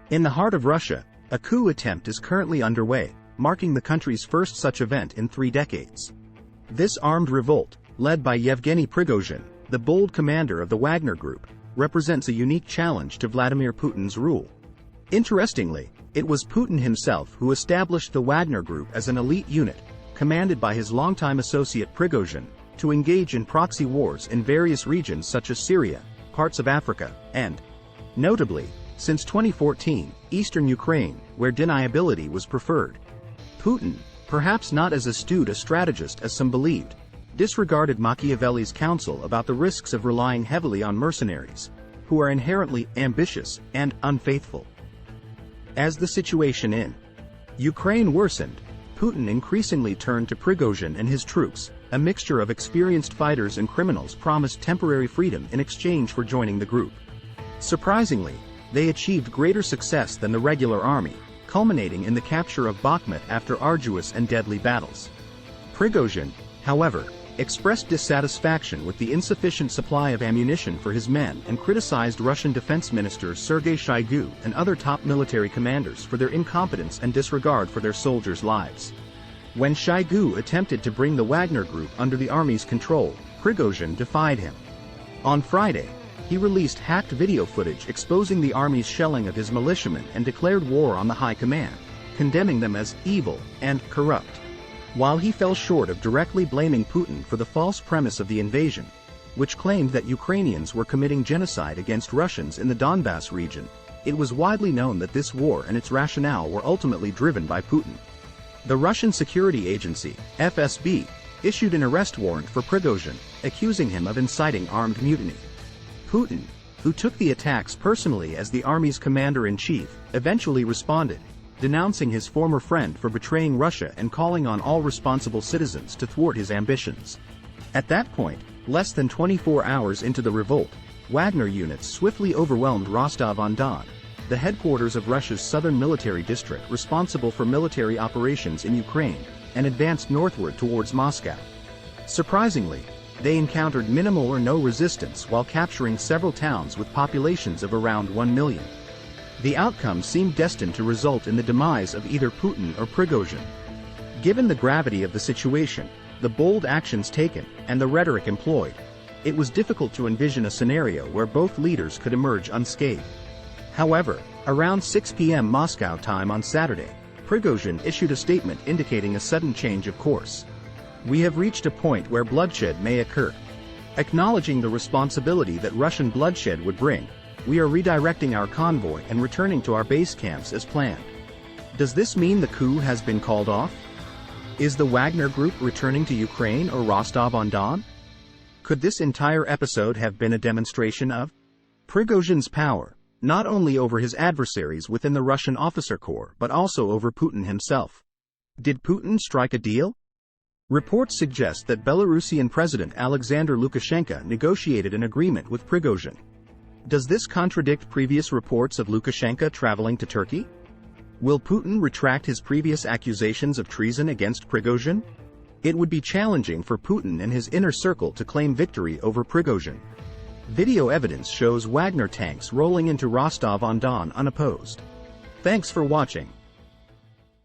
In the heart of Russia, a coup attempt is currently underway, marking the country's first such event in 3 decades. This armed revolt, led by Yevgeny Prigozhin, the bold commander of the Wagner Group, represents a unique challenge to Vladimir Putin's rule. Interestingly, it was Putin himself who established the Wagner Group as an elite unit, commanded by his longtime associate Prigozhin, to engage in proxy wars in various regions such as Syria, parts of Africa, and, notably, since 2014, eastern Ukraine, where deniability was preferred. Putin, perhaps not as astute a strategist as some believed, disregarded Machiavelli's counsel about the risks of relying heavily on mercenaries, who are inherently ambitious and unfaithful. As the situation in Ukraine worsened, Putin increasingly turned to Prigozhin and his troops. A mixture of experienced fighters and criminals promised temporary freedom in exchange for joining the group. Surprisingly, they achieved greater success than the regular army, culminating in the capture of Bakhmut after arduous and deadly battles. Prigozhin, however, expressed dissatisfaction with the insufficient supply of ammunition for his men and criticized Russian Defense Minister Sergei Shoigu and other top military commanders for their incompetence and disregard for their soldiers' lives. When Shoigu attempted to bring the Wagner Group under the army's control, Prigozhin defied him. On Friday, he released hacked video footage exposing the army's shelling of his militiamen and declared war on the high command, condemning them as evil and corrupt. While he fell short of directly blaming Putin for the false premise of the invasion, which claimed that Ukrainians were committing genocide against Russians in the Donbass region, it was widely known that this war and its rationale were ultimately driven by Putin. The Russian security agency, FSB, issued an arrest warrant for Prigozhin, accusing him of inciting armed mutiny. Putin, who took the attacks personally as the army's commander-in-chief, eventually responded, denouncing his former friend for betraying Russia and calling on all responsible citizens to thwart his ambitions. At that point, less than 24 hours into the revolt, Wagner units swiftly overwhelmed Rostov-on-Don, the headquarters of Russia's southern military district responsible for military operations in Ukraine, and advanced northward towards Moscow. Surprisingly, they encountered minimal or no resistance while capturing several towns with populations of around 1 million. The outcome seemed destined to result in the demise of either Putin or Prigozhin. Given the gravity of the situation, the bold actions taken, and the rhetoric employed, it was difficult to envision a scenario where both leaders could emerge unscathed. However, around 6 p.m. Moscow time on Saturday, Prigozhin issued a statement indicating a sudden change of course. "We have reached a point where bloodshed may occur. Acknowledging the responsibility that Russian bloodshed would bring, we are redirecting our convoy and returning to our base camps as planned." Does this mean the coup has been called off? Is the Wagner Group returning to Ukraine or Rostov-on-Don? Could this entire episode have been a demonstration of Prigozhin's power, not only over his adversaries within the Russian officer corps but also over Putin himself? Did Putin strike a deal? Reports suggest that Belarusian President Alexander Lukashenko negotiated an agreement with Prigozhin. Does this contradict previous reports of Lukashenko traveling to Turkey? Will Putin retract his previous accusations of treason against Prigozhin? It would be challenging for Putin and his inner circle to claim victory over Prigozhin. Video evidence shows Wagner tanks rolling into Rostov-on-Don unopposed. Thanks for watching.